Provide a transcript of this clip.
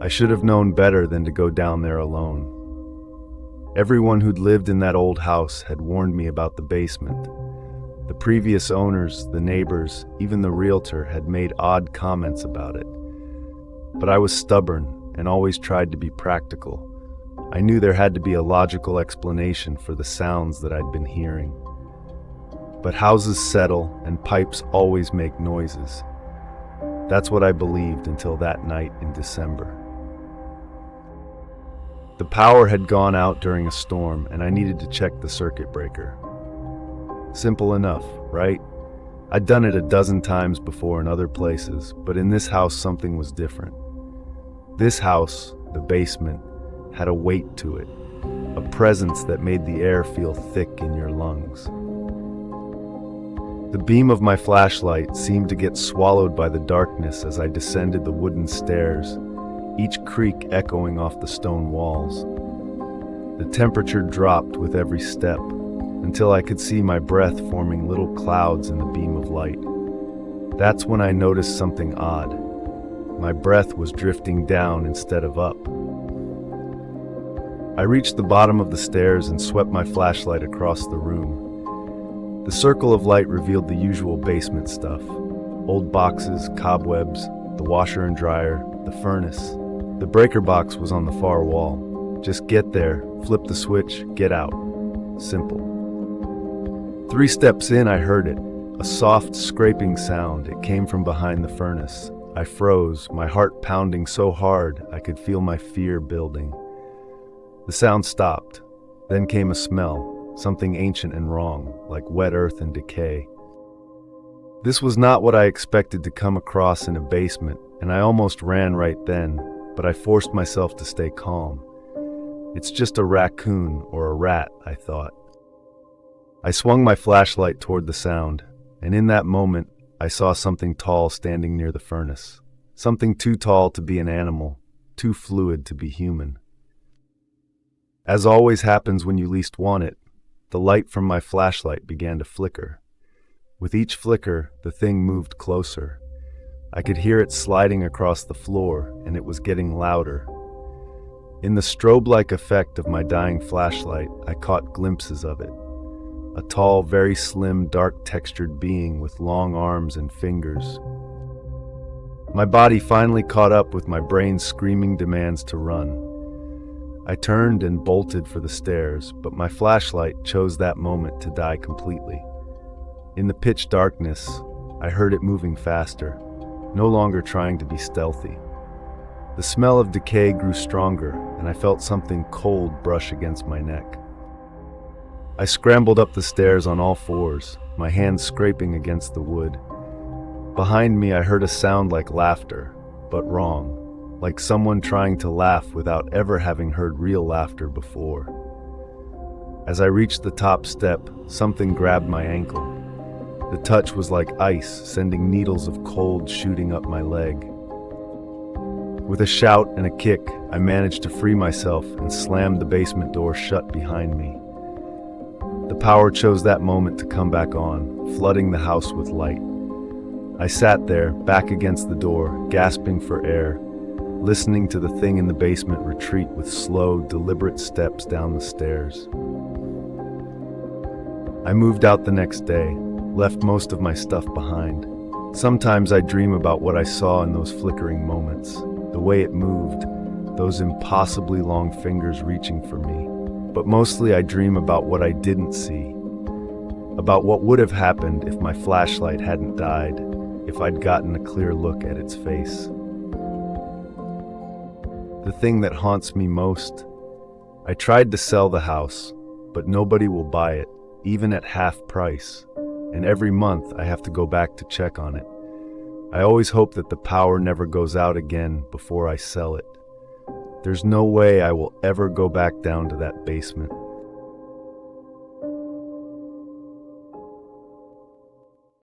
I should have known better than to go down there alone. Everyone who'd lived in that old house had warned me about the basement. The previous owners, the neighbors, even the realtor had made odd comments about it. But I was stubborn and always tried to be practical. I knew there had to be a logical explanation for the sounds that I'd been hearing. But houses settle and pipes always make noises. That's what I believed until that night in December. The power had gone out during a storm and I needed to check the circuit breaker. Simple enough, right? I'd done it a dozen times before in other places, but in this house something was different. This house, the basement, had a weight to it, a presence that made the air feel thick in your lungs. The beam of my flashlight seemed to get swallowed by the darkness as I descended the wooden stairs, each creak echoing off the stone walls. The temperature dropped with every step, until I could see my breath forming little clouds in the beam of light. That's when I noticed something odd. My breath was drifting down instead of up. I reached the bottom of the stairs and swept my flashlight across the room. The circle of light revealed the usual basement stuff. Old boxes, cobwebs, the washer and dryer, the furnace. The breaker box was on the far wall. Just get there, flip the switch, get out. Simple. 3 steps in, I heard it. A soft, scraping sound. It came from behind the furnace. I froze, my heart pounding so hard I could feel my fear building. The sound stopped. Then came a smell, something ancient and wrong, like wet earth and decay. This was not what I expected to come across in a basement, and I almost ran right then, but I forced myself to stay calm. It's just a raccoon or a rat, I thought. I swung my flashlight toward the sound, and in that moment, I saw something tall standing near the furnace. Something too tall to be an animal, too fluid to be human. As always happens when you least want it, the light from my flashlight began to flicker. With each flicker, the thing moved closer. I could hear it sliding across the floor, and it was getting louder. In the strobe-like effect of my dying flashlight, I caught glimpses of it. A tall, very slim, dark-textured being with long arms and fingers. My body finally caught up with my brain's screaming demands to run. I turned and bolted for the stairs, but my flashlight chose that moment to die completely. In the pitch darkness, I heard it moving faster, no longer trying to be stealthy. The smell of decay grew stronger, and I felt something cold brush against my neck. I scrambled up the stairs on all fours, my hands scraping against the wood. Behind me, I heard a sound like laughter, but wrong, like someone trying to laugh without ever having heard real laughter before. As I reached the top step, something grabbed my ankle. The touch was like ice, sending needles of cold shooting up my leg. With a shout and a kick, I managed to free myself and slammed the basement door shut behind me. The power chose that moment to come back on, flooding the house with light. I sat there, back against the door, gasping for air, listening to the thing in the basement retreat with slow, deliberate steps down the stairs. I moved out the next day, left most of my stuff behind. Sometimes I dream about what I saw in those flickering moments, the way it moved, those impossibly long fingers reaching for me. But mostly I dream about what I didn't see, about what would have happened if my flashlight hadn't died, if I'd gotten a clear look at its face. The thing that haunts me most, I tried to sell the house, but nobody will buy it, even at half price, and every month I have to go back to check on it. I always hope that the power never goes out again before I sell it. There's no way I will ever go back down to that basement.